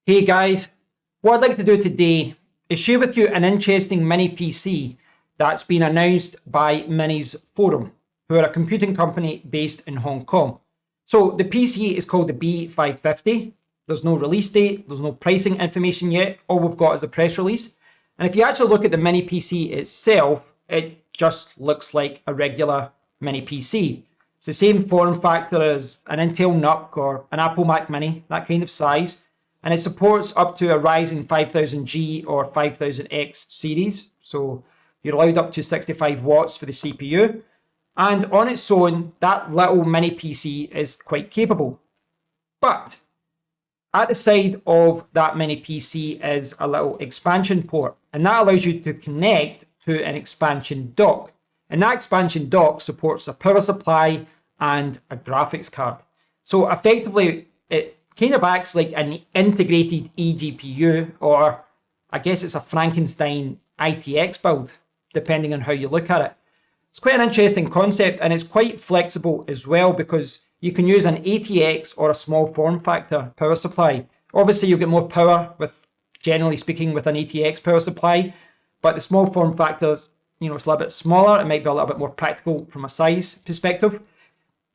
Hey guys, what I'd like to do today is share with you an interesting mini PC that's been announced by Minis Forum, who are a computing company based in Hong Kong. So the PC is called the B550. There's no release date, there's no pricing information yet. All we've got is a press release. And if you actually look at the mini PC itself, it just looks like a regular mini PC. It's the same form factor as an Intel NUC or an Apple Mac Mini, that kind of size. And it supports up to a Ryzen 5000G or 5000X series. So you're allowed up to 65 watts for the CPU. And on its own, that little mini PC is quite capable. But at the side of that mini PC is a little expansion port. And that allows you to connect to an expansion dock. And that expansion dock supports a power supply and a graphics card. So effectively, it kind of acts like an integrated eGPU, or I guess it's a Frankenstein ITX build, depending on how you look at it. It's quite an interesting concept, and it's quite flexible as well, because you can use an ATX or a small form factor power supply. Obviously, you'll get more power with, generally speaking, with an ATX power supply, but the small form factors, it's a little bit smaller. It might be a little bit more practical from a size perspective.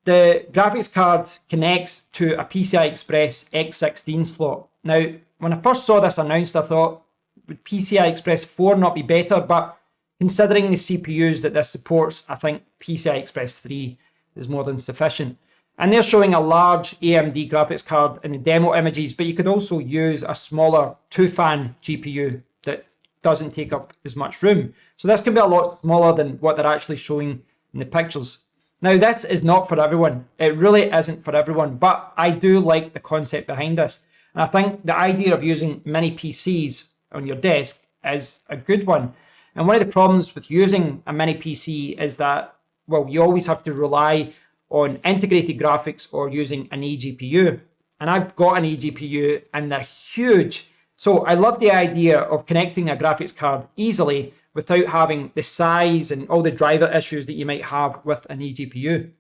The graphics card connects to a PCI Express X16 slot. Now, when I first saw this announced, I thought, would PCI Express 4 not be better? But considering the CPUs that this supports, I think PCI Express 3 is more than sufficient. And they're showing a large AMD graphics card in the demo images, but you could also use a smaller 2-fan GPU that doesn't take up as much room. So this can be a lot smaller than what they're actually showing in the pictures. Now, this is not for everyone. It really isn't for everyone, but I do like the concept behind this. And I think the idea of using mini PCs on your desk is a good one. And one of the problems with using a mini PC is that, well, you always have to rely on integrated graphics or using an eGPU. And I've got an eGPU and they're huge. So I love the idea of connecting a graphics card easily without having the size and all the driver issues that you might have with an eGPU.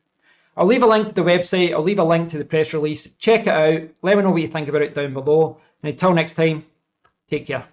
I'll leave a link to the website, I'll leave a link to the press release. Check it out, let me know what you think about it down below. And until next time, take care.